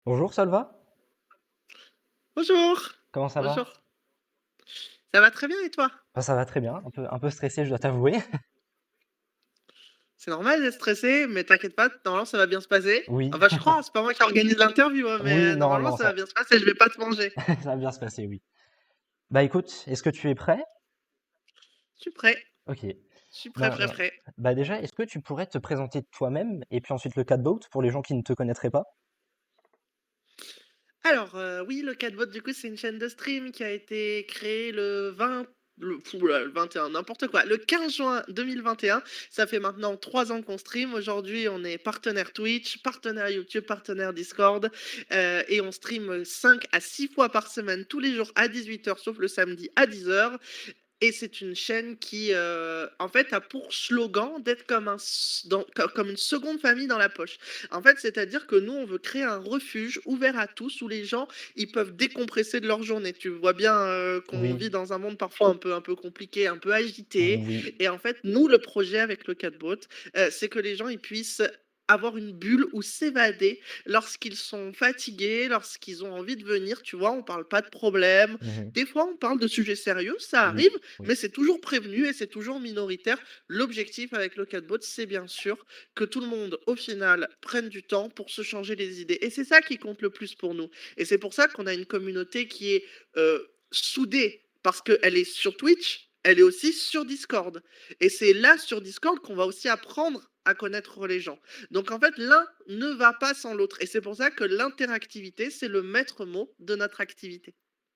Bonjour, ça va? Bonjour, Comment ça va? bonjour. Ça va très bien et toi? Bah, ça va très bien, un peu stressé, je dois t'avouer. C'est normal d'être stressé, mais t'inquiète pas, normalement ça va bien se passer. Oui, Enfin, je crois, hein, c'est pas moi qui organise l'interview, hein, mais oui, non, normalement non, ça va bien se passer, je vais pas te manger. ça va bien se passer, oui. Bah, écoute, est-ce que tu es prêt? Je suis prêt, OK. je suis prêt, Ben, prêt, prêt. bah, déjà, est-ce que tu pourrais te présenter toi-même et puis ensuite le catboat pour les gens qui ne te connaîtraient pas? Alors, oui, le Catbot, du coup, c'est une chaîne de stream qui a été créée le 20, le 21, n'importe quoi, le 15 juin 2021. Ça fait maintenant 3 ans qu'on stream. Aujourd'hui, on est partenaire Twitch, partenaire YouTube, partenaire Discord, et on stream 5 à 6 fois par semaine, tous les jours à 18 h, sauf le samedi à 10 h. Et c'est une chaîne qui, en fait, a pour slogan d'être comme comme une seconde famille dans la poche. En fait, c'est-à-dire que nous, on veut créer un refuge ouvert à tous où les gens, ils peuvent décompresser de leur journée. Tu vois bien, qu'on Oui, vit dans un monde parfois un peu compliqué, un peu agité. oui, Et en fait, nous, le projet avec le Catboat, c'est que les gens, ils puissent avoir une bulle où s'évader lorsqu'ils sont fatigués, lorsqu'ils ont envie de venir, tu vois? On parle pas de problèmes. mmh, Des fois, on parle de sujets sérieux, ça oui, arrive, oui, mais c'est toujours prévenu et c'est toujours minoritaire. L'objectif avec le Catbot, c'est bien sûr que tout le monde, au final, prenne du temps pour se changer les idées. Et c'est ça qui compte le plus pour nous. Et c'est pour ça qu'on a une communauté qui est soudée, parce qu'elle est sur Twitch, elle est aussi sur Discord. Et c'est là, sur Discord, qu'on va aussi apprendre à connaître les gens. Donc en fait, l'un ne va pas sans l'autre. Et c'est pour ça que l'interactivité, c'est le maître mot de notre activité.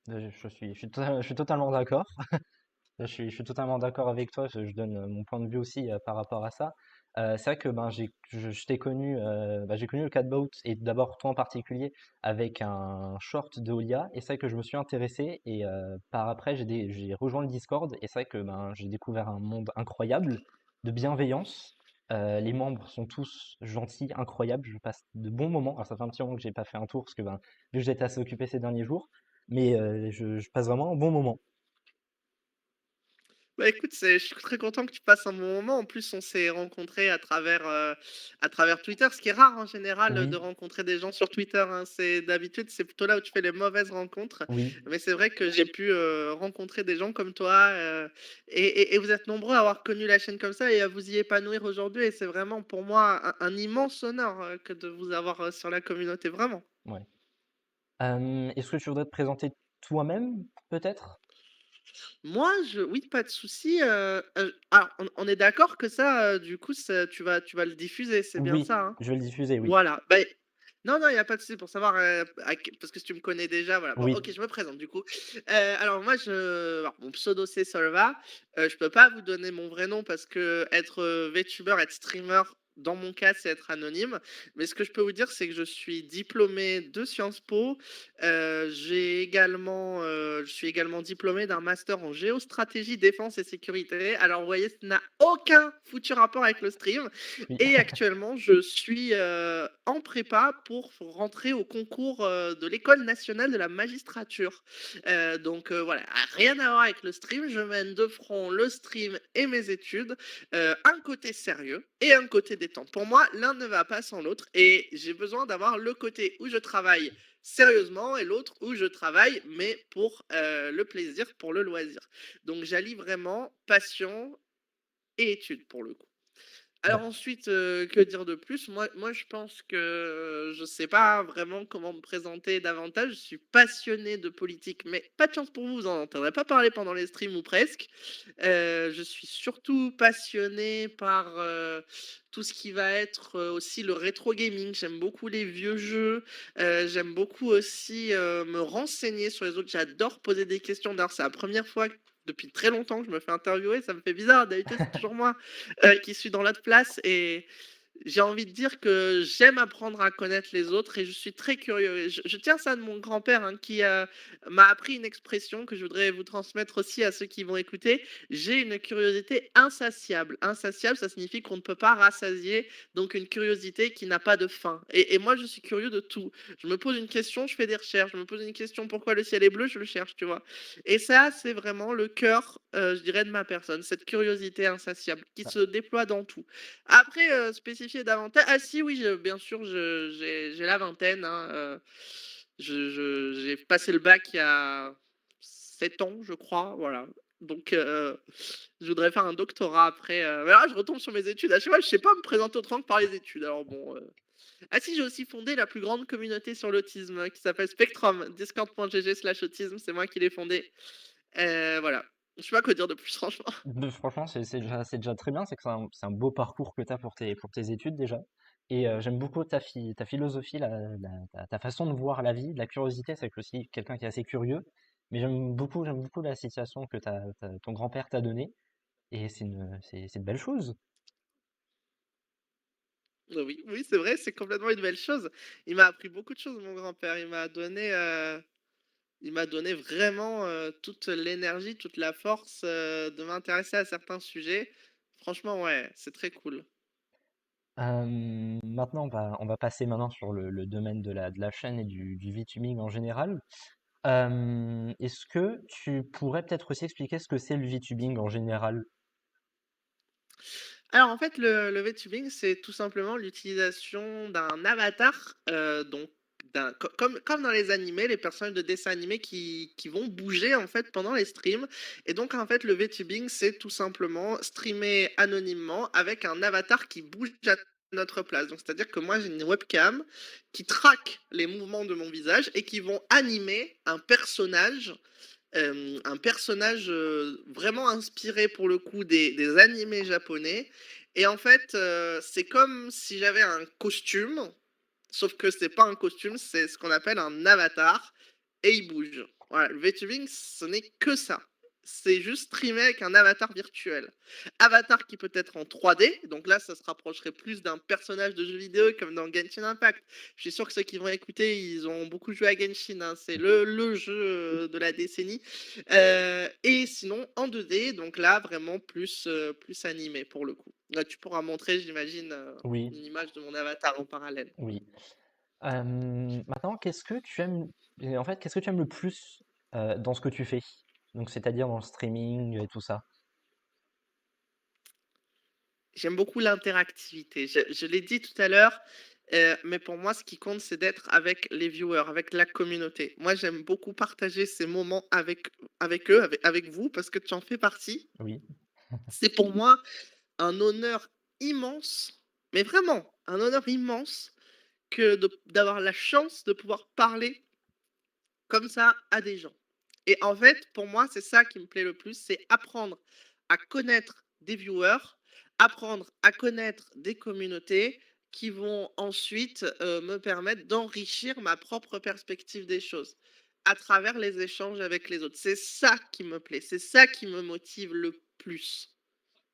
je suis totalement d'accord. Je suis totalement d'accord avec toi, je donne mon point de vue aussi par rapport à ça. C'est vrai que ben, je t'ai connu, bah, j'ai connu le catboat et d'abord toi en particulier avec un short de Olia et c'est vrai que je me suis intéressé et par après j'ai rejoint le Discord et c'est vrai que ben, j'ai découvert un monde incroyable de bienveillance. Les membres sont tous gentils, incroyables, je passe de bons moments. Alors ça fait un petit moment que j'ai pas fait un tour parce que ben, vu que j'étais assez occupé ces derniers jours, mais je passe vraiment un bon moment. Bah, écoute, je suis très content que tu passes un bon moment. En plus, on s'est rencontrés à travers Twitter, ce qui est rare en général, de Oui, rencontrer des gens sur Twitter, hein. C'est d'habitude, c'est plutôt là où tu fais les mauvaises rencontres. oui. Mais c'est vrai que j'ai pu rencontrer des gens comme toi, et vous êtes nombreux à avoir connu la chaîne comme ça et à vous y épanouir aujourd'hui. Et c'est vraiment pour moi un immense honneur que de vous avoir sur la communauté, vraiment. Ouais. Est-ce que tu voudrais te présenter toi-même, peut-être? Moi, oui, pas de souci. Alors, on est d'accord que ça, du coup, tu vas le diffuser, c'est bien Oui, ça, hein? je vais le diffuser, oui. Voilà. Non, non, il y a pas de souci pour savoir, parce que si tu me connais déjà, voilà. Bon, Oui, OK, je me présente du coup. Alors moi, alors mon pseudo c'est Solva. Je peux pas vous donner mon vrai nom parce qu'être, VTuber, être streamer, dans mon cas, c'est être anonyme. Mais ce que je peux vous dire, c'est que je suis diplômé de Sciences Po. Je suis également diplômé d'un master en géostratégie, défense et sécurité. Alors vous voyez, ça n'a aucun foutu rapport avec le stream. oui. Et actuellement, je suis en prépa pour rentrer au concours de l'École nationale de la magistrature. Donc voilà, rien à voir avec le stream. Je mène de front le stream et mes études. Un côté sérieux et un côté détente. Pour moi, l'un ne va pas sans l'autre. Et j'ai besoin d'avoir le côté où je travaille sérieusement et l'autre où je travaille, mais pour le plaisir, pour le loisir. Donc j'allie vraiment passion et études pour le coup. Alors Bah, ensuite, que dire de plus? Moi, je pense que je sais pas vraiment comment me présenter davantage. Je suis passionné de politique, mais pas de chance pour vous, vous en entendrez pas parler pendant les streams ou presque. Je suis surtout passionné par, tout ce qui va être, aussi le rétro gaming. J'aime beaucoup les vieux jeux, j'aime beaucoup aussi, me renseigner sur les autres. J'adore poser des questions. D'ailleurs, c'est la première fois depuis très longtemps que je me fais interviewer, ça me fait bizarre. D'habitude, c'est toujours moi qui suis dans l'autre place. Et j'ai envie de dire que j'aime apprendre à connaître les autres et je suis très curieux. Et je tiens ça de mon grand-père, hein, qui m'a appris une expression que je voudrais vous transmettre aussi à ceux qui vont écouter. J'ai une curiosité insatiable. Insatiable, ça signifie qu'on ne peut pas rassasier, donc une curiosité qui n'a pas de fin. Et moi, je suis curieux de tout. Je me pose une question, je fais des recherches. Je me pose une question, pourquoi le ciel est bleu, je le cherche, tu vois. Et ça, c'est vraiment le cœur, je dirais, de ma personne, cette curiosité insatiable qui bah, se déploie dans tout. Après, spécifiquement diversifier davantage. Ah si, oui, bien sûr, j'ai la vingtaine, hein, j'ai passé le bac il y a 7 ans, je crois, voilà. Donc je voudrais faire un doctorat après, mais là, je retombe sur mes études. À chaque fois, je sais pas me présenter autrement que par les études, alors bon, ah si, j'ai aussi fondé la plus grande communauté sur l'autisme, qui s'appelle Spectrum, discord.gg/autisme, c'est moi qui l'ai fondée. Voilà. Je sais pas quoi dire de plus, franchement. Franchement, c'est déjà très bien, c'est que c'est un beau parcours que tu as pour tes études déjà. Et j'aime beaucoup ta philosophie, ta façon de voir la vie, la curiosité, c'est que aussi quelqu'un qui est assez curieux. Mais j'aime beaucoup la situation que ton grand-père t'a donnée. Et c'est une belle chose. Oui, oui, c'est vrai, c'est complètement une belle chose. Il m'a appris beaucoup de choses, mon grand-père. Il m'a donné vraiment, toute l'énergie, toute la force, de m'intéresser à certains sujets. Franchement, ouais, c'est très cool. Maintenant, on va passer maintenant sur le domaine de la chaîne et du VTubing en général. Est-ce que tu pourrais peut-être aussi expliquer ce que c'est le VTubing en général? Alors, en fait, le VTubing, c'est tout simplement l'utilisation d'un avatar, donc comme dans les animés, les personnages de dessins animés qui vont bouger, en fait, pendant les streams et donc en fait, le VTubing, c'est tout simplement streamer anonymement avec un avatar qui bouge à notre place. Donc c'est-à-dire que moi, j'ai une webcam qui traque les mouvements de mon visage et qui vont animer un personnage, vraiment inspiré pour le coup des animés japonais et en fait, c'est comme si j'avais un costume, sauf que c'est pas un costume, c'est ce qu'on appelle un avatar et il bouge. Voilà, le VTubing, ce n'est que ça. C'est juste streamer avec un avatar virtuel. Avatar qui peut être en 3D, donc là, ça se rapprocherait plus d'un personnage de jeu vidéo comme dans Genshin Impact. Je suis sûr que ceux qui vont écouter, ils ont beaucoup joué à Genshin, hein, c'est le jeu de la décennie. Et sinon, en 2D, donc là, vraiment plus animé pour le coup. Là, tu pourras montrer, j'imagine, Oui, une image de mon avatar en parallèle. oui. Maintenant, qu'est-ce que tu aimes le plus dans ce que tu fais? Donc, c'est-à-dire dans le streaming et tout ça. J'aime beaucoup l'interactivité. Je l'ai dit tout à l'heure, mais pour moi, ce qui compte, c'est d'être avec les viewers, avec la communauté. Moi, j'aime beaucoup partager ces moments avec eux, avec vous, parce que tu en fais partie. Oui, C'est pour moi un honneur immense, mais vraiment un honneur immense que d'avoir la chance de pouvoir parler comme ça à des gens. Et en fait, pour moi, c'est ça qui me plaît le plus, c'est apprendre à connaître des viewers, apprendre à connaître des communautés qui vont ensuite me permettre d'enrichir ma propre perspective des choses à travers les échanges avec les autres. C'est ça qui me plaît, c'est ça qui me motive le plus.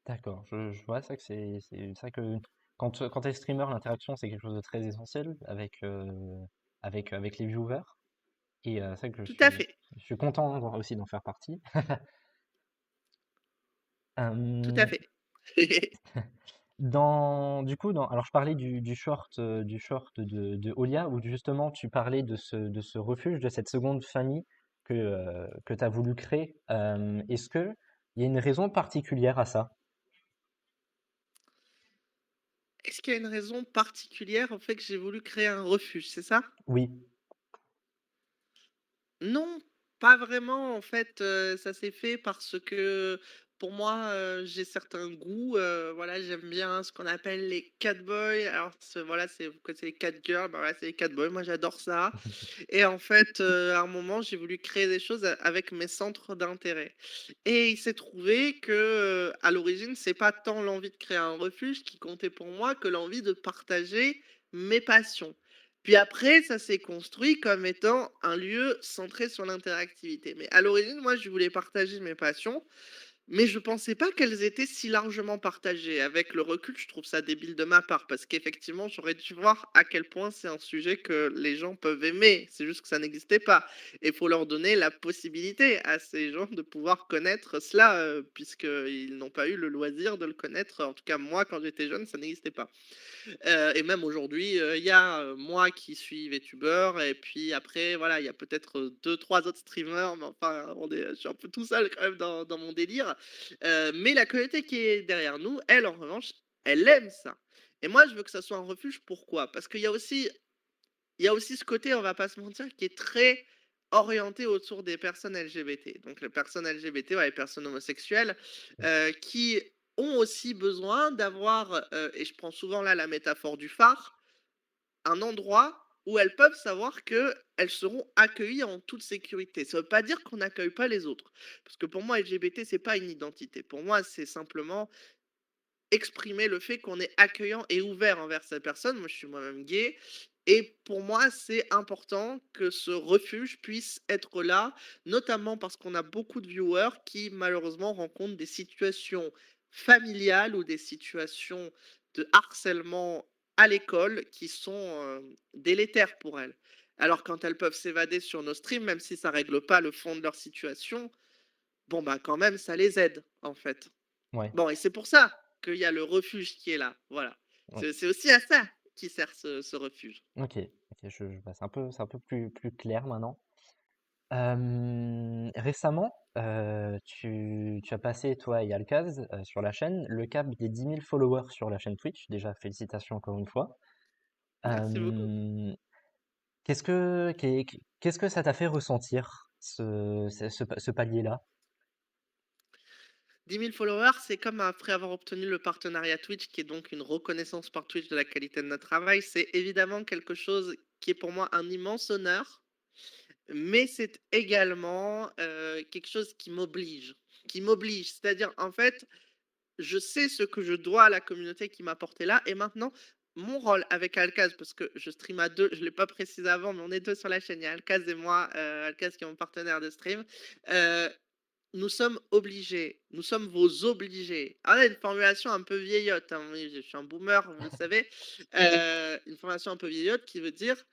d'accord. Je vois ça que c'est ça que quand tu es streamer, l'interaction, c'est quelque chose de très essentiel avec les viewers. Et c'est vrai que Tout à fait, je suis content aussi d'en faire partie. tout à Euh, fait. alors je parlais du short de Olia, où justement tu parlais de ce refuge, de cette seconde famille que tu as voulu créer. Est-ce que il y a une raison particulière à ça? Est-ce qu'il y a une raison particulière au fait que j'ai voulu créer un refuge, c'est ça? Oui. Non, pas vraiment en fait, ça s'est fait parce que pour moi, j'ai certains goûts, voilà, j'aime bien ce qu'on appelle les cat boys. Alors voilà, c'est vous connaissez les cat girls, bah, voilà, c'est les cat boys, moi j'adore ça et en fait, à un moment, j'ai voulu créer des choses avec mes centres d'intérêt et il s'est trouvé que, à l'origine, c'est pas tant l'envie de créer un refuge qui comptait pour moi que l'envie de partager mes passions. Puis après, ça s'est construit comme étant un lieu centré sur l'interactivité. Mais à l'origine, moi, je voulais partager mes passions, mais je pensais pas qu'elles étaient si largement partagées. Avec le recul, je trouve ça débile de ma part, parce qu'effectivement, j'aurais dû voir à quel point c'est un sujet que les gens peuvent aimer. C'est juste que ça n'existait pas. Et il faut leur donner la possibilité à ces gens de pouvoir connaître cela, puisqu'ils n'ont pas eu le loisir de le connaître. En tout cas, moi, quand j'étais jeune, ça n'existait pas. Et même aujourd'hui, il y a, moi qui suis VTuber et puis après voilà, il y a peut-être, 2-3 autres streamers, mais enfin je suis un peu tout seul quand même dans mon délire. Mais la communauté qui est derrière nous, elle en revanche, elle aime ça Et moi, je veux que ça soit un refuge, pourquoi? Parce qu'il y a aussi ce côté, on va pas se mentir, qui est très orienté autour des personnes LGBT. Donc les personnes LGBT, ouais, les personnes homosexuelles, qui ont aussi besoin d'avoir, et je prends souvent là la métaphore du phare, un endroit où elles peuvent savoir qu'elles seront accueillies en toute sécurité. Ça veut pas dire qu'on n'accueille pas les autres. Parce que pour moi, LGBT, c'est pas une identité. Pour moi, c'est simplement exprimer le fait qu'on est accueillant et ouvert envers cette personne. Moi, je suis moi-même gay. Et pour moi, c'est important que ce refuge puisse être là, notamment parce qu'on a beaucoup de viewers qui, malheureusement, rencontrent des situations familiales ou des situations de harcèlement à l'école qui sont délétères pour elles. Alors, quand elles peuvent s'évader sur nos streams, même si ça règle pas le fond de leur situation, bon, bah, quand même, ça les aide, en fait. Ouais, Bon et c'est pour ça qu'il y a le refuge qui est là, voilà. ouais. C'est aussi à ça qui sert ce refuge. OK, OK, bah, c'est un peu plus clair maintenant. Récemment, tu as passé, toi et Alcaz, sur la chaîne, le cap des 10 000 followers sur la chaîne Twitch. Déjà, félicitations encore une fois. Merci beaucoup. Hem, qu'est-ce que ça t'a fait ressentir ce palier-là? 10 000 followers, c'est comme après avoir obtenu le partenariat Twitch, qui est donc une reconnaissance par Twitch de la qualité de notre travail. C'est évidemment quelque chose qui est pour moi un immense honneur, mais c'est également, quelque chose qui m'oblige. Qui m'oblige. C'est-à-dire, en fait, je sais ce que je dois à la communauté qui m'a porté là. Et maintenant, mon rôle avec Alcaz, parce que je stream à deux, je ne l'ai pas précisé avant, mais on est deux sur la chaîne. Il y a Alcaz et moi, Alcaz qui est mon partenaire de stream. Euh, Nous sommes obligés, nous sommes vos obligés. Ah, là, une formulation un peu vieillotte, hein, oui, je suis un boomer, vous le savez. Une formulation un peu vieillotte qui veut dire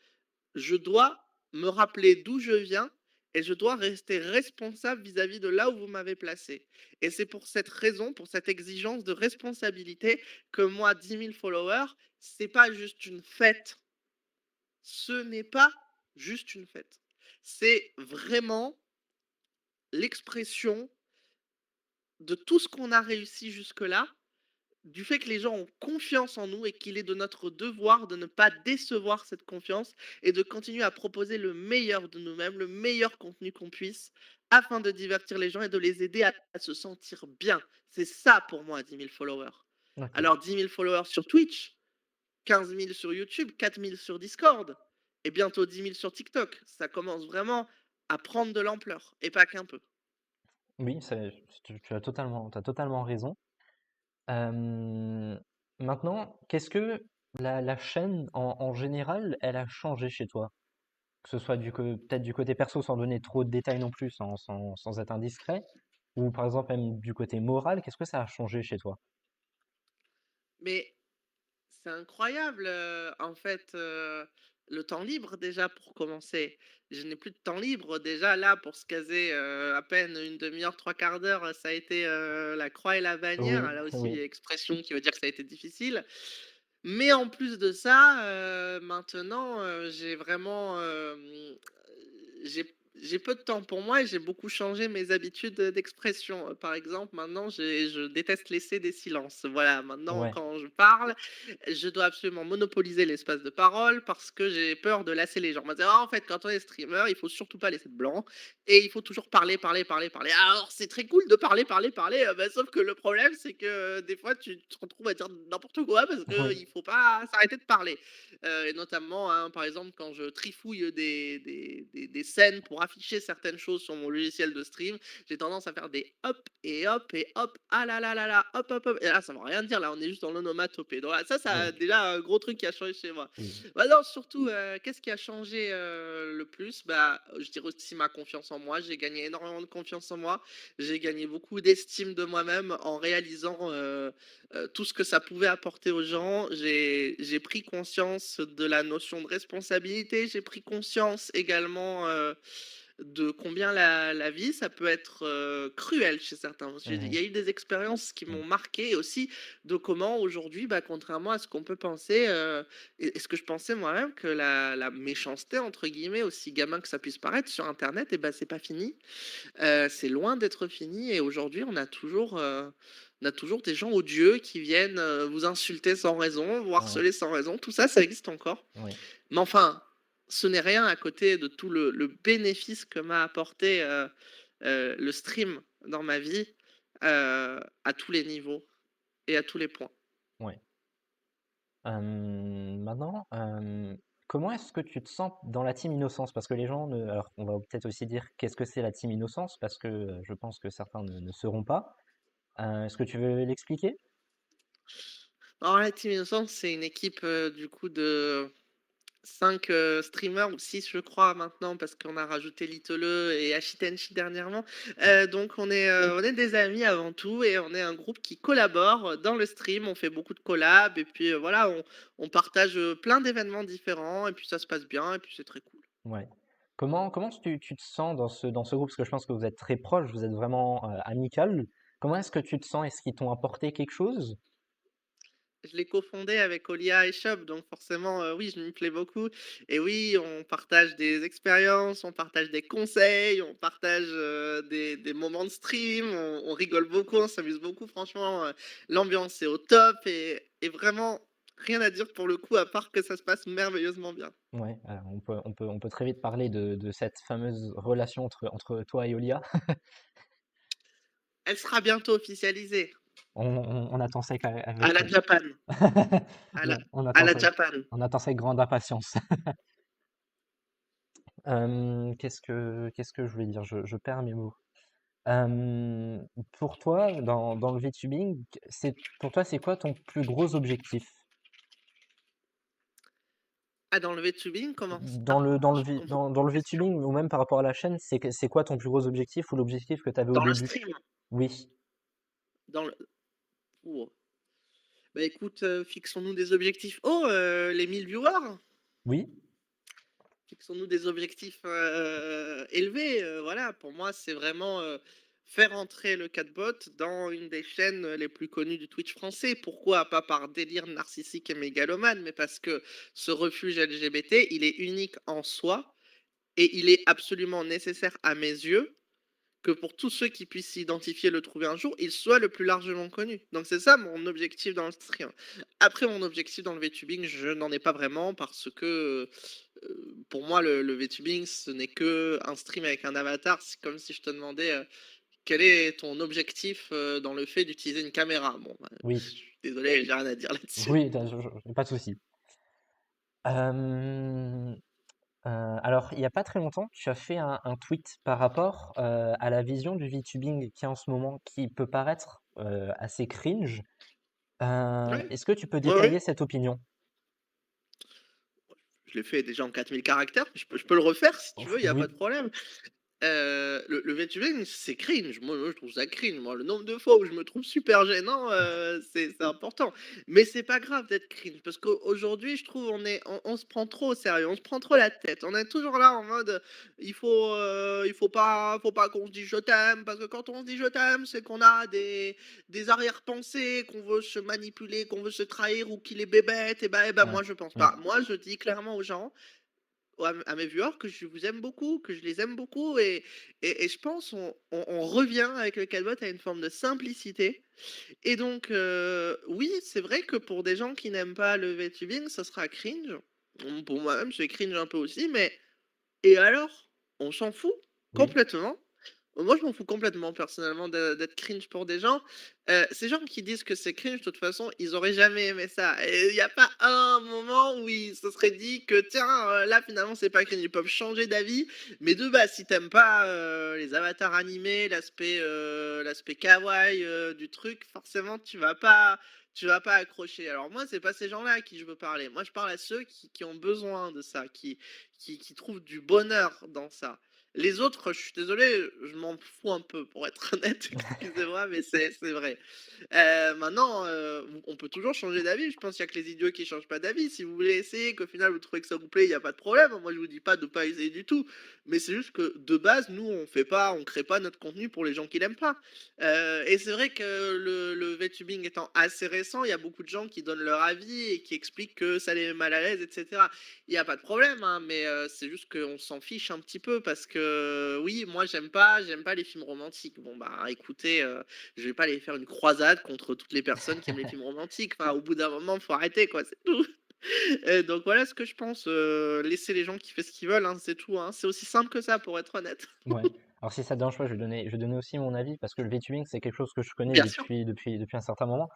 je dois me rappeler d'où je viens et je dois rester responsable vis-à-vis de là où vous m'avez placé. Et c'est pour cette raison, pour cette exigence de responsabilité, que moi, 10 000 followers, c'est pas juste une fête. Ce n'est pas juste une fête. C'est vraiment l'expression de tout ce qu'on a réussi jusque-là, du fait que les gens ont confiance en nous et qu'il est de notre devoir de ne pas décevoir cette confiance et de continuer à proposer le meilleur de nous-mêmes, le meilleur contenu qu'on puisse, afin de divertir les gens et de les aider à se sentir bien. C'est ça pour moi, 10 000 followers. OK. Alors, 10 000 followers sur Twitch, 15 000 sur YouTube, 4 000 sur Discord, et bientôt 10 000 sur TikTok. Ça commence vraiment à prendre de l'ampleur, et pas qu'un peu. Oui, tu as totalement raison. Hem, Maintenant, qu'est-ce que la chaîne en général, elle a changé chez toi? Que ce soit peut-être du côté perso sans donner trop de détails non plus, sans être indiscret, ou par exemple même du côté moral, qu'est-ce que ça a changé chez toi? Mais c'est incroyable, en fait, le temps libre déjà pour commencer. Je n'ai plus de temps libre déjà là pour se caser, à peine une demi heure, trois quarts d'heure, ça a été, la croix et la bannière. Oui, Là aussi, oui, expression qui veut dire que ça a été difficile. Mais en plus de ça, maintenant, j'ai vraiment, j'ai peu de temps pour moi et j'ai beaucoup changé mes habitudes, d'expression. Par exemple, maintenant, je déteste laisser des silences. Voilà, maintenant ouais, quand je parle, je dois absolument monopoliser l'espace de parole parce que j'ai peur de lasser les gens. On m'a dit: «Ah, en fait, quand on est streamer, il faut surtout pas laisser de blanc et il faut toujours parler, parler, parler, parler». Alors c'est très cool de parler, parler, parler, bah, sauf que le problème, c'est que, des fois, tu te retrouves à dire n'importe quoi parce oui, qu'il faut pas s'arrêter de parler. Et notamment, hein, par exemple, quand je trifouille des scènes pour afficher certaines choses sur mon logiciel de stream, j'ai tendance à faire des hop et hop et hop, ah là là là là, hop, hop, hop. Et là, ça veut rien dire, là, on est juste dans l'onomatopée. Donc, voilà, ça, oui, déjà, un gros truc qui a changé chez moi. oui, Bah non, surtout, qu'est-ce qui a changé le plus? Bah, je dirais aussi ma confiance en moi. J'ai gagné énormément de confiance en moi. J'ai gagné beaucoup d'estime de moi-même en réalisant tout ce que ça pouvait apporter aux gens. J'ai pris conscience de la notion de responsabilité. J'ai pris conscience également de combien la vie, ça peut être, cruel chez certains. Il y Mmh. a eu des expériences qui Mmh. m'ont marqué et aussi de comment aujourd'hui, bah, contrairement à ce qu'on peut penser, et ce que je pensais moi-même que la «méchanceté» entre guillemets, aussi gamin que ça puisse paraître sur internet et bah, c'est pas fini. C'est loin d'être fini et aujourd'hui on a toujours des gens odieux qui viennent, vous insulter sans raison, vous Ouais, harceler sans raison. Tout ça, ça existe encore. oui, Mais enfin, ce n'est rien à côté de tout le bénéfice que m'a apporté, le stream dans ma vie, à tous les niveaux et à tous les points. ouais. Maintenant, comment est-ce que tu te sens dans la team innocence? Parce que les gens ne alors on va peut-être aussi dire qu'est-ce que c'est la team innocence? Parce que, je pense que certains ne sauront pas. Est-ce que tu veux l'expliquer? Alors la Team Innocence, c'est une équipe, du coup de 5 streamers ou 6 je crois maintenant parce qu'on a rajouté Little E et Ashitenshi dernièrement. Donc on est des amis avant tout et on est un groupe qui collabore, dans le stream. On fait beaucoup de collabs et puis, voilà, on partage, plein d'événements différents et puis ça se passe bien et puis c'est très cool. Ouais. Comment tu te sens dans ce groupe? Parce que je pense que vous êtes très proches, vous êtes vraiment, amical. Comment est-ce que tu te sens? Est-ce qu'ils t'ont apporté quelque chose? Je l'ai cofondé avec Olia et Shop, donc forcément, oui, je m'y plais beaucoup et oui, on partage des expériences, on partage des conseils, on partage, des moments de stream, on rigole beaucoup, on s'amuse beaucoup. Franchement, l'ambiance est au top et vraiment rien à dire pour le coup, à part que ça se passe merveilleusement bien. Ouais, on peut très vite parler de cette fameuse relation entre toi et Olia. Elle sera bientôt officialisée On attend ça à avec, la Japan, à la on à attend la ça Japan. on attend ça avec grande impatience. Qu'est-ce que je voulais dire? Je perds mes mots. Hem, pour toi, dans le VTubing, pour toi, c'est quoi ton plus gros objectif? Ah, dans le VTubing, comment ça? Dans le Je V comprends dans pas le la question. VTubing ou même par rapport à la chaîne, c'est quoi ton plus gros objectif ou l'objectif que tu avais au Dans le début? stream? Oui. Dans le ou Bah, écoute, fixons-nous des objectifs. Oh, les 1000 viewers? Oui? Fixons-nous des objectifs, élevés, voilà. Pour moi, c'est vraiment, faire entrer le Catbot dans une des chaînes, les plus connues du Twitch français. Pourquoi? Pas par délire narcissique et mégalomane, mais parce que ce refuge LGBT, il est unique en soi et il est absolument nécessaire à mes yeux que pour tous ceux qui puissent s'identifier, le trouver un jour, il soit le plus largement connu. Donc c'est ça mon objectif dans le stream. Après mon objectif dans le VTubing, je n'en ai pas vraiment parce que, pour moi le VTubing ce n'est que un stream avec un avatar. C'est comme si je te demandais, quel est ton objectif, dans le fait d'utiliser une caméra? Bon, bah, je Oui. suis désolé, j'ai rien à dire là-dessus. Oui, pas de souci. Hem, alors il y a pas très longtemps, tu as fait un tweet par rapport, à la vision du VTubing qui est en ce moment, qui peut paraître, assez cringe. Ouais, Est-ce que tu peux ouais, ouais. détailler cette opinion? Je l'ai fait déjà en 4000 caractères, je peux le refaire si tu veux, il y a pas Oui, de problème. Le VTubing, c'est cringe. Moi, je trouve ça cringe. Moi, le nombre de fois où je me trouve super gênant, c'est important. Mais c'est pas grave d'être cringe parce qu'aujourd'hui, je trouve on se prend trop au sérieux, on se prend trop la tête. On est toujours là en mode, faut pas qu'on se dise «je t'aime» parce que quand on se dit «je t'aime», c'est qu'on a des arrière-pensées, qu'on veut se manipuler, qu'on veut se trahir ou qu'il est bébête et bah, ouais, moi, je pense ouais, pas. Moi, je dis clairement aux gens à mes viewers que je vous aime beaucoup, que je les aime beaucoup et je pense on revient avec le Catbot à une forme de simplicité et donc oui, c'est vrai que pour des gens qui n'aiment pas le VTubing, ça sera cringe. Pour moi-même, c'est cringe un peu aussi, mais et alors? On s'en fout oui, complètement. Moi, je m'en fous complètement personnellement d'être cringe pour des gens. Ces gens qui disent que c'est cringe, de toute façon, ils auraient jamais aimé ça et il y a pas un moment où ils se seraient dit que: «Tiens, là, finalement, c'est pas cringe». Ils peuvent changer d'avis, mais de base, si t'aimes pas, les avatars animés, l'aspect kawaii, du truc, forcément, tu vas pas accrocher. Alors moi, c'est pas ces gens-là à qui je veux parler. Moi, je parle à ceux qui ont besoin de ça, qui trouvent du bonheur dans ça. Les autres, je suis désolé, je m'en fous un peu pour être honnête, excusez-moi, mais c'est vrai. Maintenant, on peut toujours changer d'avis. Je pense qu'il y a que les idiots qui changent pas d'avis. Si vous voulez essayer, qu'au final vous trouvez que ça vous plaît, il y a pas de problème. Moi, je vous dis pas de pas essayer du tout, mais c'est juste que de base, nous, on crée pas notre contenu pour les gens qui l'aiment pas. Et c'est vrai que le VTubing étant assez récent, il y a beaucoup de gens qui donnent leur avis et qui expliquent que ça les met mal à l'aise, et cetera. Il y a pas de problème, hein, mais c'est juste qu'on s'en fiche un petit peu parce que oui, moi j'aime pas les films romantiques. Bon bah écoutez, je vais pas aller faire une croisade contre toutes les personnes qui aiment les films romantiques. Enfin, au bout d'un moment, faut arrêter quoi, c'est tout. Donc voilà ce que je pense, laisser les gens kiffer ce qu'ils veulent, hein, c'est tout, hein. C'est aussi simple que ça pour être honnête. Ouais. Alors si ça te dérange pas, je vais donner aussi mon avis parce que le VTubing, c'est quelque chose que je connais Bien sûr. depuis un certain moment.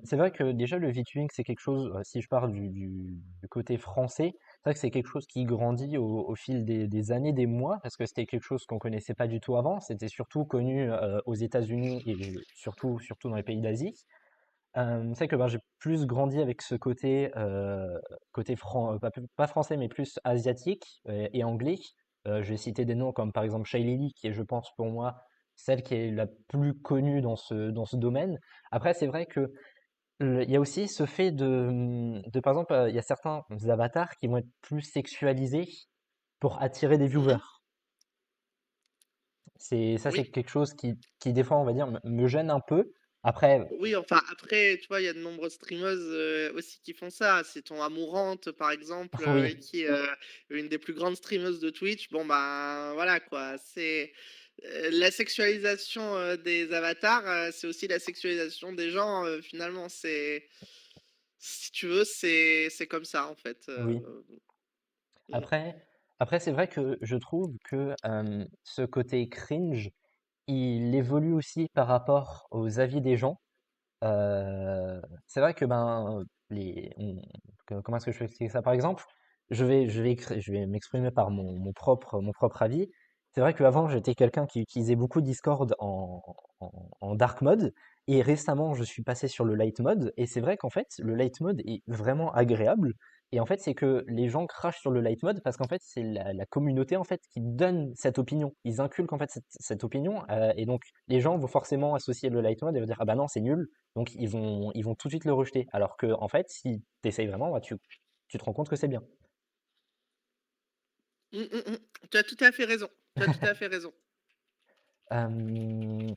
C'est vrai que déjà le VTubing, c'est quelque chose, si je pars du côté français, c'est vrai que c'est quelque chose qui grandit au fil des années, des mois, parce que c'était quelque chose qu'on connaissait pas du tout avant. C'était surtout connu aux États-Unis et surtout dans les pays d'Asie. C'est vrai que ben, j'ai plus grandi avec ce pas français, mais plus asiatique et anglais. Je vais citer des noms comme par exemple Shai Lily, qui est, je pense, pour moi, celle qui est la plus connue dans ce domaine. Après, c'est vrai que il y a aussi ce fait par exemple, il y a certains avatars qui vont être plus sexualisés pour attirer des viewers. Mmh. C'est Oui. quelque chose qui des fois, on va dire, me gêne un peu. Après, Oui, enfin, après, tu vois, il y a de nombreuses streameuses, aussi qui font ça. C'est ton Amourante, par exemple, oui, qui est, une des plus grandes streameuses de Twitch. Bon, ben, voilà, quoi. C'est, la sexualisation, des avatars, c'est aussi la sexualisation des gens, finalement. C'est si tu veux, c'est comme ça, en fait, oui. mmh. Après, après c'est vrai que je trouve que ce côté cringe, il évolue aussi par rapport aux avis des gens. C'est vrai que ben comment est-ce que je peux expliquer ça? Par exemple, je vais m'exprimer par mon propre avis. C'est vrai qu'avant, j'étais quelqu'un qui utilisait beaucoup Discord en dark mode, et récemment, je suis passé sur le light mode, et c'est vrai qu'en fait, le light mode est vraiment agréable. Et en fait, c'est que les gens crachent sur le light mode parce qu'en fait, c'est la communauté en fait qui donne cette opinion. Ils inculquent en fait cette opinion, et donc les gens vont forcément associer le light mode et vont dire ah bah non c'est nul, donc ils vont tout de suite le rejeter. Alors que en fait, si tu essayes vraiment, bah, tu te rends compte que c'est bien. Mmh, mmh mh. Tu as tout à fait raison. Tu as tout à fait raison. Hem,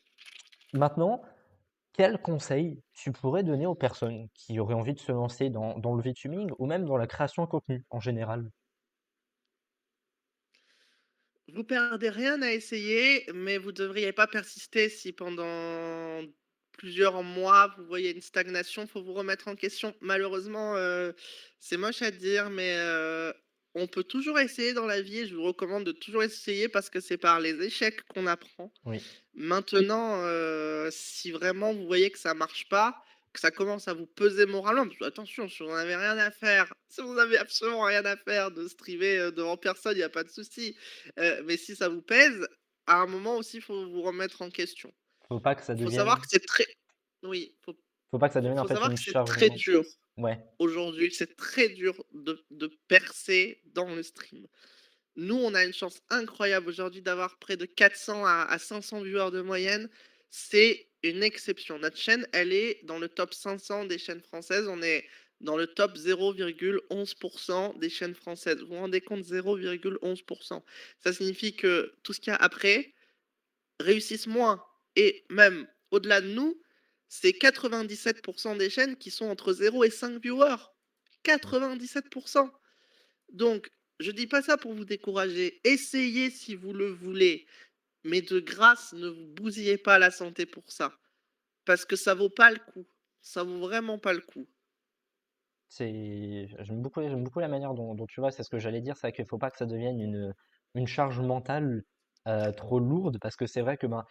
Maintenant, quel conseil tu pourrais donner aux personnes qui auraient envie de se lancer dans le VTubing ou même dans la création de contenu en général? Vous perdez rien à essayer, mais vous devriez pas persister si pendant plusieurs mois, vous voyez une stagnation, faut vous remettre en question. Malheureusement, c'est moche à dire, mais on peut toujours essayer dans la vie et je vous recommande de toujours essayer parce que c'est par les échecs qu'on apprend. Oui, Maintenant, si vraiment vous voyez que ça marche pas, que ça commence à vous peser moralement, parce que attention, si vous en avez rien à faire, si vous avez absolument rien à faire de streamer, devant personne, il y a pas de souci. Mais si ça vous pèse, à un moment aussi, il faut vous remettre en question. faut pas que ça Faut savoir devienne que c'est très oui, faut pas que ça faut devienne en faut fait savoir une que c'est charge très ment dur ouais, aujourd'hui, c'est très dur de percer dans le stream. Nous, on a une chance incroyable aujourd'hui d'avoir près de 400 à 500 viewers de moyenne. C'est une exception. Notre chaîne, elle est dans le top 500 des chaînes françaises. On est dans le top 0,11% des chaînes françaises. Vous vous rendez compte, 0,11%. Ça signifie que tout ce qu'il y a après réussissent moins. Et même au-delà de nous, c'est 97% des chaînes qui sont entre 0 et 5 viewers. 97%. Donc, je dis pas ça pour vous décourager. Essayez si vous le voulez, mais de grâce, ne vous bousillez pas la santé pour ça, parce que ça vaut pas le coup. Ça vaut vraiment pas le coup. j'aime beaucoup la manière dont tu vois, c'est ce que j'allais dire, c'est qu'il faut pas que ça devienne une charge mentale trop lourde, parce que c'est vrai que ben,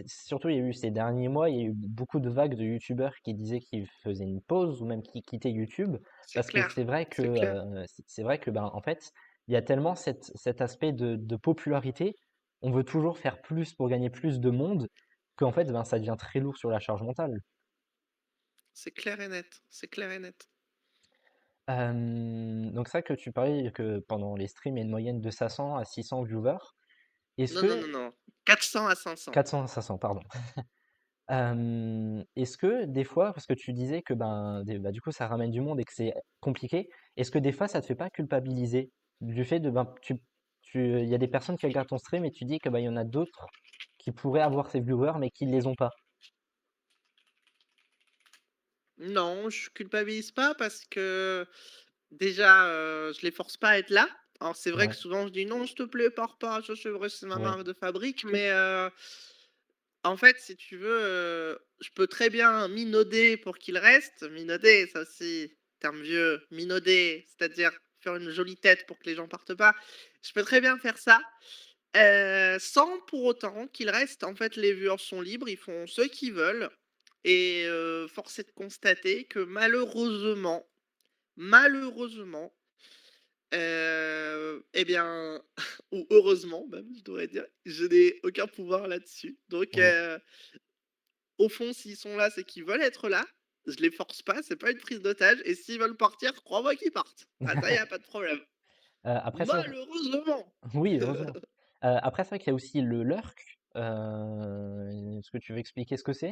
surtout il y a eu ces derniers mois, il y a eu beaucoup de vagues de youtubeurs qui disaient qu'ils faisaient une pause ou même qui quittaient YouTube, C'est parce que clair, c'est vrai que c'est clair. c'est vrai que ben, en fait, il y a tellement cet aspect de popularité, on veut toujours faire plus pour gagner plus de monde, qu'en fait, ben, ça devient très lourd sur la charge mentale. C'est clair et net. C'est clair et net. Donc ça que tu parlais que pendant les streams, il y a une moyenne de 500 à 600 viewers. Est-ce Non, non, que non, non. 400 à 500. 400 à 500, pardon. Est-ce que des fois, parce que tu disais que bah, du coup ça ramène du monde et que c'est compliqué, est-ce que des fois ça te fait pas culpabiliser du fait de il y a des personnes qui regardent ton stream et tu dis que bah il y en a d'autres qui pourraient avoir ces viewers mais qui ne les ont pas. Non, je culpabilise pas parce que déjà, je les force pas à être là. Alors c'est vrai que Ouais, souvent je dis: «Non, s'il te plaît, pars pas, ça c'est vrai, c'est ma ouais, marque de fabrique», mais en fait, si tu veux, je peux très bien minauder pour qu'il reste. Minauder, ça aussi, terme vieux, minauder, c'est-à-dire faire une jolie tête pour que les gens partent pas. Je peux très bien faire ça, sans pour autant qu'il reste. En fait, les viewers sont libres, ils font ce qu'ils veulent et force est de constater que malheureusement, eh bien ou heureusement même, je devrais dire, je n'ai aucun pouvoir là-dessus. Donc ouais. au fond, s'ils sont là, c'est qu'ils veulent être là. Je les force pas, c'est pas une prise d'otage et s'ils veulent partir, crois-moi qu'ils partent. Ah ça, y a pas de problème. Après ça, Malheureusement! oui, heureusement. Après ça, qu'il y a aussi le lurk. Est-ce que tu veux expliquer ce que c'est?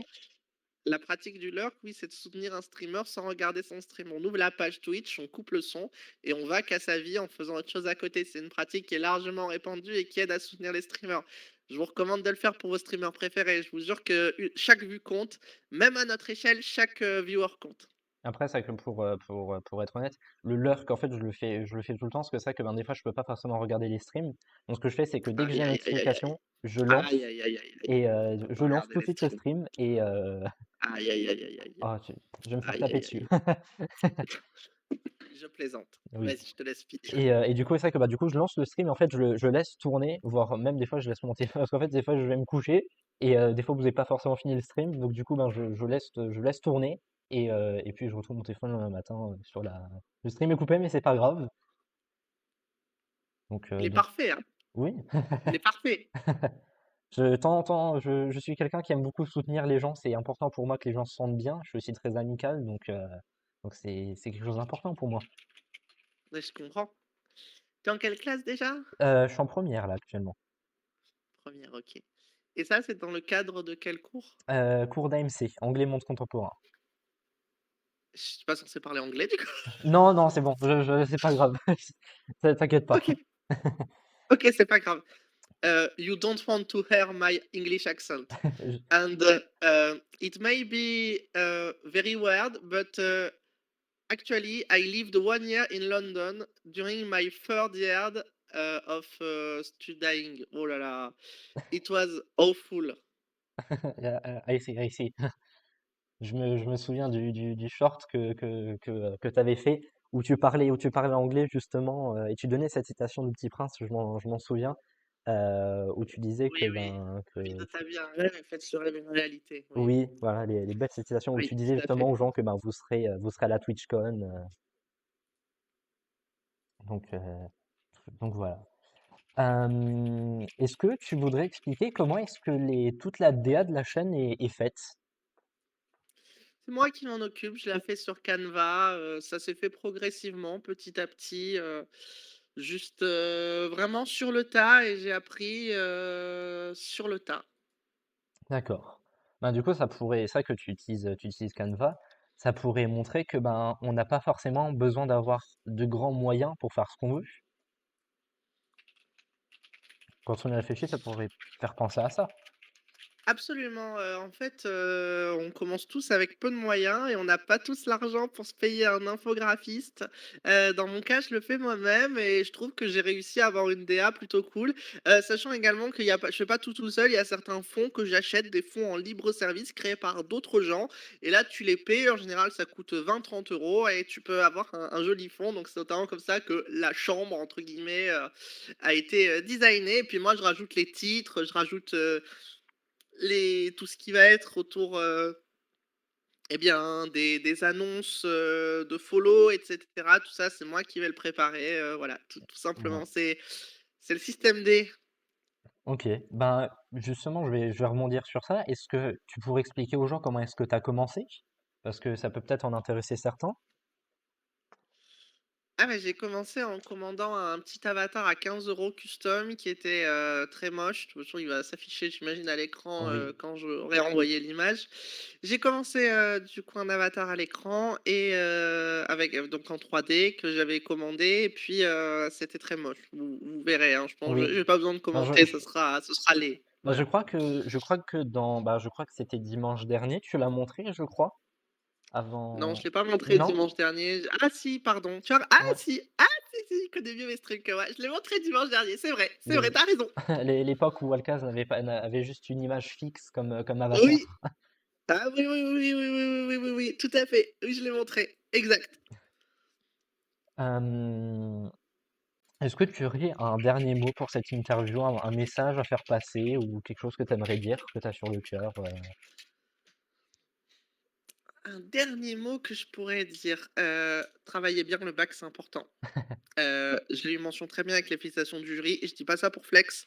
La pratique du lurk, oui, c'est de soutenir un streamer sans regarder son stream. On ouvre la page Twitch, on coupe le son et on va qu'à sa vie en faisant autre chose à côté. C'est une pratique qui est largement répandue et qui aide à soutenir les streamers. Je vous recommande de le faire pour vos streamers préférés. Je vous jure que chaque vue compte, même à notre échelle, chaque viewer compte. Après, c'est vrai que pour être honnête, le lurk, en fait, je le fais tout le temps, parce que c'est vrai que des fois, je peux pas forcément regarder les streams. Donc, ce que je fais, c'est que dès que j'ai Aïe, la aïe, aïe, aïe, aïe. notification, je Aïe, lance aïe, aïe, aïe, aïe. et je lance Regardez tout de les suite le streams. stream et Aïe, aïe, aïe, aïe, aïe. oh, je vais me faire Aïe, taper aïe, dessus. aïe. Je plaisante. Oui. Vas-y, je te laisse finir. Et du coup, c'est vrai que du coup, je lance le stream et en fait, je laisse tourner, voire même des fois, je laisse mon téléphone, parce qu'en fait, des fois, je vais me coucher et des fois, vous n'avez pas forcément fini le stream, donc du coup, je laisse tourner et puis je retrouve mon téléphone le lendemain matin sur la. Le stream est coupé, mais c'est pas grave. Il est Donc parfait, hein. oui. Il est parfait. Je suis quelqu'un qui aime beaucoup soutenir les gens. C'est important pour moi que les gens se sentent bien. Je suis aussi très amical, donc c'est quelque chose d'important pour moi. Ouais, je comprends. T'es en quelle classe déjà? Je suis en première là actuellement. Première, ok. Et ça, c'est dans le cadre de quel cours? Cours d'AMC, anglais monde contemporain. Je suis pas censé parler anglais du coup. Non, non, c'est bon, c'est pas grave. T'inquiète pas. Ok, ok, c'est pas grave. You don't want to hear my English accent. Je- And it may be very weird, but actually, I lived 1 year in London during my third year of studying. Oh là là, it was awful. I see, I see. Je me souviens du short que tu avais fait où tu parlais anglais justement et tu donnais cette citation du Petit Prince, je m'en souviens, où tu disais Oui, oui. La vie de ta vie un rêve est faite sur une réalité. Oui, oui, voilà, les belles citations où oui, tu disais tout à fait. justement aux gens que vous serez à la TwitchCon, donc, euh, donc voilà. Est-ce que tu voudrais expliquer comment est-ce que toute la DA de la chaîne est faite? C'est moi qui m'en occupe, je la fais sur Canva, ça s'est fait progressivement, petit à petit, juste, vraiment sur le tas et j'ai appris, sur le tas. D'accord. Ben, du coup, ça que tu utilises Canva, ça pourrait montrer que on n'a pas forcément besoin d'avoir de grands moyens pour faire ce qu'on veut. Quand on y réfléchit, ça pourrait faire penser à ça. Absolument, en fait, on commence tous avec peu de moyens et on n'a pas tous l'argent pour se payer un infographiste. Dans mon cas, je le fais moi-même et je trouve que j'ai réussi à avoir une DA plutôt cool. Sachant également qu'il y a pas je fais pas tout seul, il y a certains fonds que j'achète, des fonds en libre service créés par d'autres gens et là, tu les payes, en général, ça coûte 20-30 € et tu peux avoir un joli fond. Donc c'est notamment comme ça que «la chambre» entre guillemets, a été, designée et puis moi je rajoute les titres, je rajoute, tout ce qui va être autour eh bien, des annonces de follow, etc. Tout ça, c'est moi qui vais le préparer. Voilà, tout Ouais. simplement. C'est le système D. Ok. Ben, justement, je vais rebondir sur ça. Est-ce que tu pourrais expliquer aux gens comment est-ce que tu as commencé? Parce que ça peut peut-être en intéresser certains. Ah mais j'ai commencé en commandant un petit avatar à 15 € custom qui était, très moche. De toute façon, il va s'afficher, j'imagine, à l'écran, Oui, quand j'aurai envoyé l'image. J'ai commencé, du coup, un avatar à l'écran et avec, donc en 3D que j'avais commandé et puis, c'était très moche. Vous verrez, hein, je pense, oui. j'ai pas besoin de Ben, commenter, ce sera laid. bah, Voilà. je crois que c'était dimanche dernier, tu l'as montré, je crois, Non, je avant l'ai pas montré non? dimanche dernier. Ah si, pardon. Tu vois? Ah Ouais, si! Ah si, si, je connais mieux mes trucs, ouais. Je l'ai montré dimanche dernier, c'est vrai, les tu raison. l'époque où Wildcast avait juste une image fixe comme avatar. Oui. Ah oui, oui, oui, oui, oui, oui, oui, oui, oui, tout à fait. Oui, je l'ai montré. Exact. Hem, est-ce que tu aurais un dernier mot pour cette interview, un message à faire passer ou quelque chose que tu aimerais dire, que tu as sur le cœur? Un dernier mot que je pourrais dire, travaillez bien le bac, c'est important. Je l'ai eu mention très bien avec les félicitations du jury et je dis pas ça pour flex,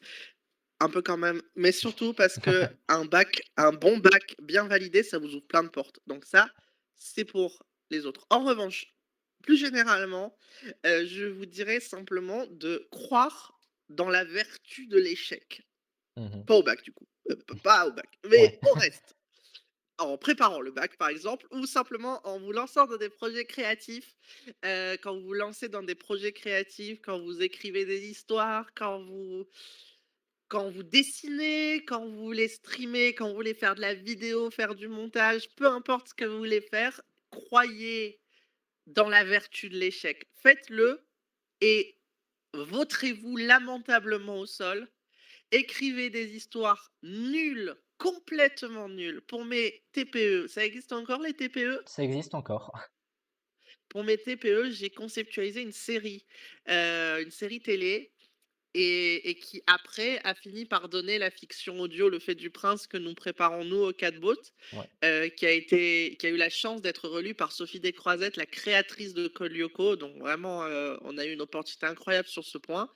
un peu quand même, mais surtout parce que un bon bac bien validé, ça vous ouvre plein de portes. Donc ça, c'est pour les autres. En revanche, plus généralement, je vous dirais simplement de croire dans la vertu de l'échec. Mmh. Pas au bac du coup, pas au bac, Ouais. mais au reste. En préparant le bac, par exemple, ou simplement en vous lançant dans des projets créatifs. Quand vous vous lancez dans des projets créatifs, quand vous écrivez des histoires, quand vous dessinez, quand vous voulez streamer, quand vous voulez faire de la vidéo, faire du montage, peu importe ce que vous voulez faire, croyez dans la vertu de l'échec. Faites-le et vautrez-vous lamentablement au sol. Écrivez des histoires nulles, complètement nulles. Pour mes TPE, ça existe encore les TPE? Ça existe encore. Pour mes TPE, j'ai conceptualisé une série télé et qui après a fini par donner la fiction audio Le Fait du Prince que nous préparons nous au Catboat, Ouais. qui a eu la chance d'être relue par Sophie Descroisettes, la créatrice de Code Lyoko. Donc vraiment, on a eu une opportunité incroyable sur ce point.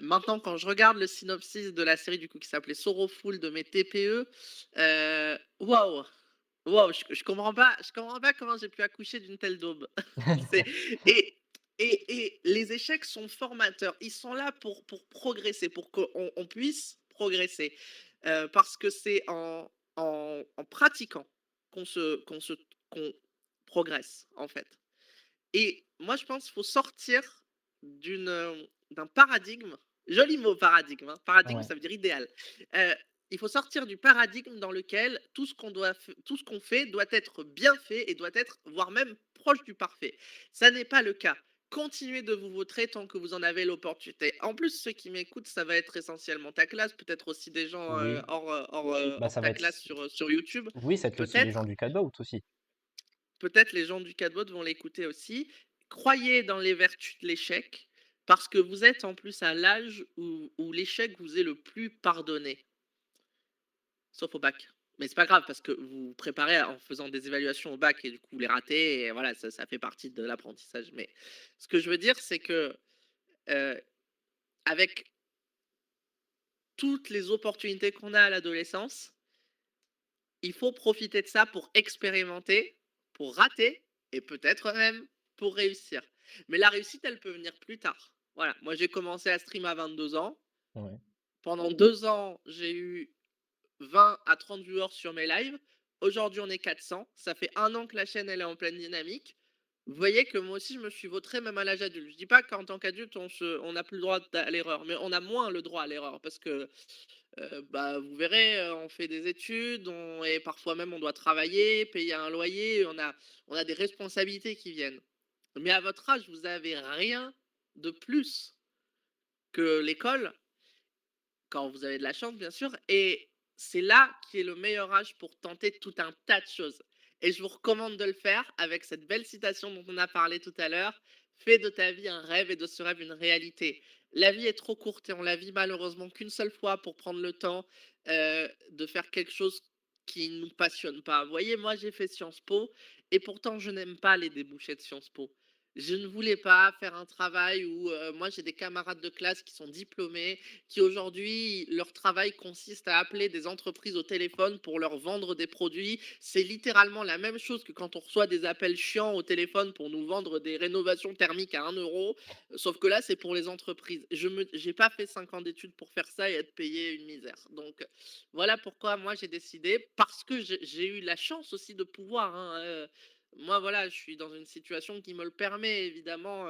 Maintenant, quand je regarde le synopsis de la série du coup qui s'appelait Sorrowful de mes TPE, waouh! Waouh, je comprends pas comment j'ai pu accoucher d'une telle daube. C'est et et les échecs sont formateurs. Ils sont là pour progresser, pour qu'on puisse progresser. Parce que c'est en pratiquant qu'on progresse, en fait. Et moi, je pense qu'il faut sortir d'un paradigme, joli mot paradigme, hein, paradigme, Ouais. ça veut dire idéal. Heu, il faut sortir du paradigme dans lequel tout ce qu'on fait doit être bien fait et doit être, voire même proche du parfait. Ça n'est pas le cas. Continuez de vous vautrer tant que vous en avez l'opportunité. En plus, ceux qui m'écoutent, ça va être essentiellement ta classe, peut-être aussi des gens, Oui, bah, hors ça va ta être classe sur YouTube, oui, ça va être aussi les gens peut-être. du Cabout aussi. Peut-être les gens du Cadbot vont l'écouter aussi. Croyez dans les vertus de l'échec, parce que vous êtes en plus à l'âge où l'échec vous est le plus pardonné, sauf au bac. Mais c'est pas grave parce que vous vous préparez en faisant des évaluations au bac et du coup vous les ratez et voilà, ça fait partie de l'apprentissage. Mais ce que je veux dire, c'est que euh, avec toutes les opportunités qu'on a à l'adolescence, il faut profiter de ça pour expérimenter, pour rater et peut-être même pour réussir. Mais la réussite, elle peut venir plus tard. Voilà, moi j'ai commencé à stream à 22 ans. Ouais. Pendant 2 ans, j'ai eu 20 à 30 viewers sur mes lives. Aujourd'hui, on est 400. Ça fait 1 an que la chaîne elle est en pleine dynamique. Vous voyez que moi aussi, je me suis vautré même à l'âge adulte. Je dis pas qu'en tant qu'adulte, on n'a plus le droit à l'erreur, mais on a moins le droit à l'erreur parce que bah, vous verrez, on fait des études, et parfois même on doit travailler, payer un loyer, on a des responsabilités qui viennent. Mais à votre âge, vous avez rien de plus que l'école, quand vous avez de la chance, bien sûr, et c'est là qui est le meilleur âge pour tenter tout un tas de choses. Et je vous recommande de le faire avec cette belle citation dont on a parlé tout à l'heure. Fais de ta vie un rêve et de ce rêve une réalité. La vie est trop courte et on la vit malheureusement qu'une seule fois pour prendre le temps de faire quelque chose qui ne nous passionne pas. Vous voyez, moi j'ai fait Sciences Po et pourtant je n'aime pas les débouchés de Sciences Po. Je ne voulais pas faire un travail où, moi j'ai des camarades de classe qui sont diplômés, qui aujourd'hui leur travail consiste à appeler des entreprises au téléphone pour leur vendre des produits. C'est littéralement la même chose que quand on reçoit des appels chiants au téléphone pour nous vendre des rénovations thermiques à 1 €, sauf que là c'est pour les entreprises. J'ai pas fait 5 ans d'études pour faire ça et être payé une misère. Donc, voilà pourquoi moi j'ai décidé parce que j'ai eu la chance aussi de pouvoir, hein, moi, voilà, je suis dans une situation qui me le permet évidemment,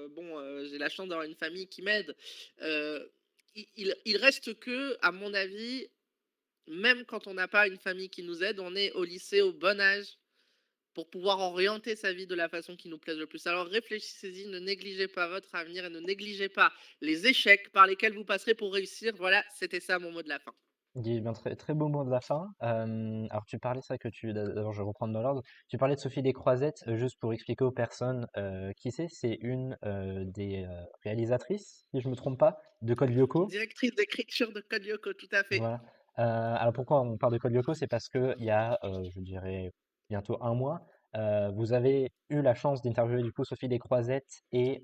bon, j'ai la chance d'avoir une famille qui m'aide. Il reste que, à mon avis, même quand on n'a pas une famille qui nous aide, on est au lycée au bon âge pour pouvoir orienter sa vie de la façon qui nous plaise le plus. Alors réfléchissez-y, ne négligez pas votre avenir et ne négligez pas les échecs par lesquels vous passerez pour réussir. Voilà, c'était ça mon mot de la fin. Dis bien très, très beau mot de la fin. Alors tu parlais ça que tu, d'abord je vais reprendre dans l'ordre. Tu parlais de Sophie Descroisettes, juste pour expliquer aux personnes qui c'est une des réalisatrices, si je me trompe pas, de Code Lyoko. Directrice d'écriture de Code Lyoko, tout à fait. Voilà. Alors pourquoi on parle de Code Lyoko? C'est parce que il y a, je dirais, bientôt un mois, vous avez eu la chance d'interviewer du coup Sophie Descroisettes et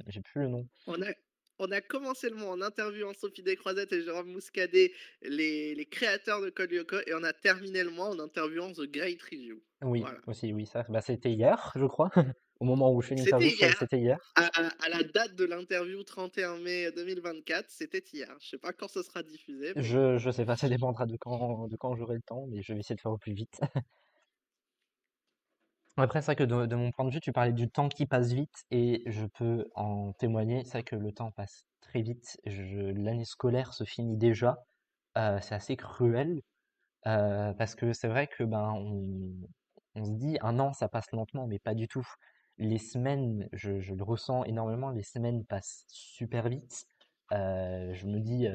j'ai plus le nom. On a on a commencé le mois en interviewant Sophie Descroisettes et Jérôme Mouscadet, les créateurs de Code Lyoko, et on a terminé le mois en interviewant The Great Review. Oui, Voilà. aussi, oui, ça, bah, c'était hier, je crois. Au moment où je fais C'était l'interview, hier, c'était hier. à la date de l'interview 31 mai 2024, c'était hier. Je sais pas quand ce sera diffusé, mais bon. Je sais pas, ça dépendra de quand j'aurai le temps, mais je vais essayer de faire au plus vite. Après, c'est vrai que de mon point de vue, tu parlais du temps qui passe vite et je peux en témoigner. C'est vrai que le temps passe très vite. L'année scolaire se finit déjà. C'est assez cruel parce que c'est vrai que ben on se dit un an ça passe lentement, mais pas du tout. Les semaines, je le ressens énormément, les semaines passent super vite. Je me dis,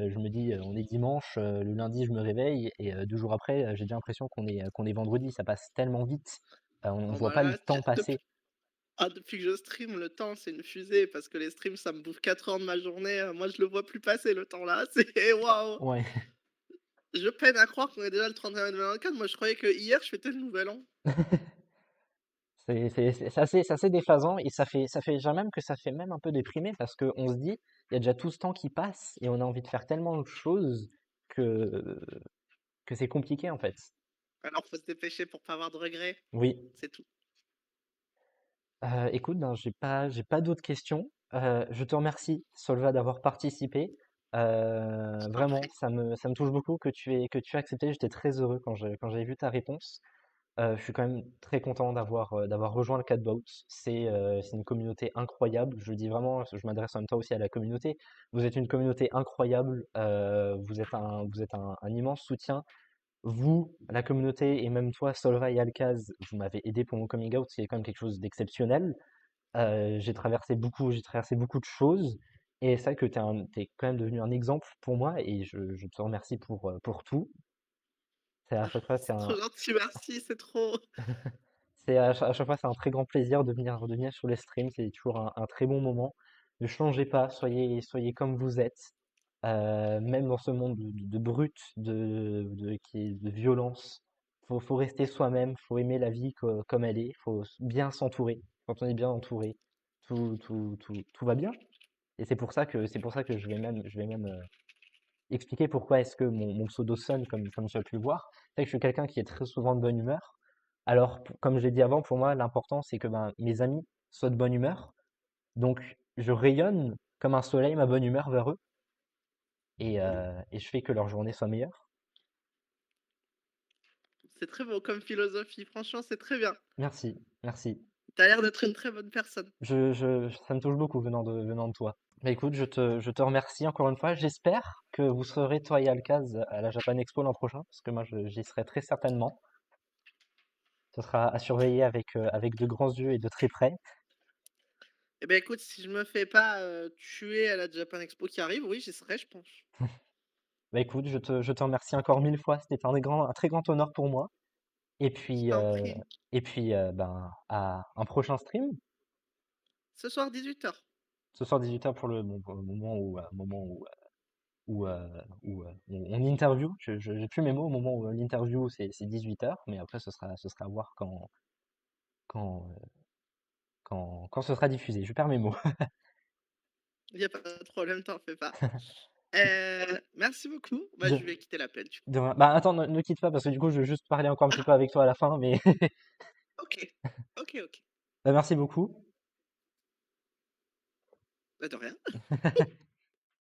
on est dimanche, le lundi je me réveille et 2 jours après, j'ai déjà l'impression qu'on est vendredi. Ça passe tellement vite, on Bon, voit bah pas le là, temps passer. depuis que je stream, le temps, c'est une fusée parce que les streams, ça me bouffe 4 heures de ma journée. Moi, je le vois plus passer le temps là. C'est waouh! Ouais. Je peine à croire qu'on est déjà le 31 mai 2024. Moi, je croyais que hier, je fêtais le nouvel an. C'est assez déphasant et ça fait, je dirais même que ça fait même un peu déprimé parce qu'on se dit, il y a déjà tout ce temps qui passe et on a envie de faire tellement de choses que, que c'est compliqué en fait. Alors, faut se dépêcher pour pas avoir de regrets. Oui. C'est tout. Écoute, ben, j'ai pas d'autres questions. Je te remercie, Solva, d'avoir participé. Je t'en Vraiment, prie. ça me touche beaucoup que tu aies accepté. J'étais très heureux quand j'avais vu ta réponse. Je suis quand même très content d'avoir rejoint le Catboat. C'est une communauté incroyable. Je le dis vraiment, je m'adresse en même temps aussi à la communauté. Vous êtes une communauté incroyable. Vous êtes un immense soutien. Vous, la communauté, et même toi, Solva et Alkaz, vous m'avez aidé pour mon coming out, c'est quand même quelque chose d'exceptionnel. J'ai traversé beaucoup de choses, et c'est vrai que t'es quand même devenu un exemple pour moi, et je te remercie pour tout. C'est à chaque fois, c'est C'est trop un, gentil, merci, c'est trop. à chaque fois, c'est un très grand plaisir de venir sur les streams. C'est toujours un très bon moment. Ne changez pas, soyez comme vous êtes. Même dans ce monde de brut, de violence, faut rester soi-même, faut aimer la vie comme elle est, faut bien s'entourer. Quand on est bien entouré, tout va bien. Et c'est pour ça que je vais même expliquer pourquoi est-ce que mon pseudo sonne comme tu as pu le voir. C'est que je suis quelqu'un qui est très souvent de bonne humeur. Alors, comme je l'ai dit avant, pour moi, l'important, c'est que ben, mes amis soient de bonne humeur. Donc, je rayonne comme un soleil ma bonne humeur vers eux et je fais que leur journée soit meilleure. C'est très beau comme philosophie, franchement, c'est très bien. Merci, merci. T'as l'air d'être une très bonne personne. Ça me touche beaucoup venant de toi. Bah, écoute, je te remercie encore une fois. J'espère que vous serez, toi et Alkaz, à la Japan Expo l'an prochain, parce que moi, j'y serai très certainement. Ce sera à surveiller avec de grands yeux et de très près. Eh ben écoute, si je me fais pas, tuer à la Japan Expo qui arrive, oui, j'y serai, je pense. Bah écoute, je te remercie encore 1000 fois. C'était un très grand honneur pour moi. Et Je puis, t'en euh, prie. et puis ben, à un prochain stream. Ce soir 18 h. Ce soir 18 h pour le moment où on interview. J'ai plus mes mots au moment où l'interview c'est 18 h, mais après ce sera à voir quand, quand ce sera diffusé. Je perds mes mots. Il y a pas de problème, t'en fais pas. Merci beaucoup. Bah, De, je vais quitter l'appel, du coup. Bah attends, ne quitte pas parce que du coup, je veux juste parler encore un petit Ah, peu avec toi à la fin, mais OK. OK, OK. bah, merci beaucoup. Bah, de rien.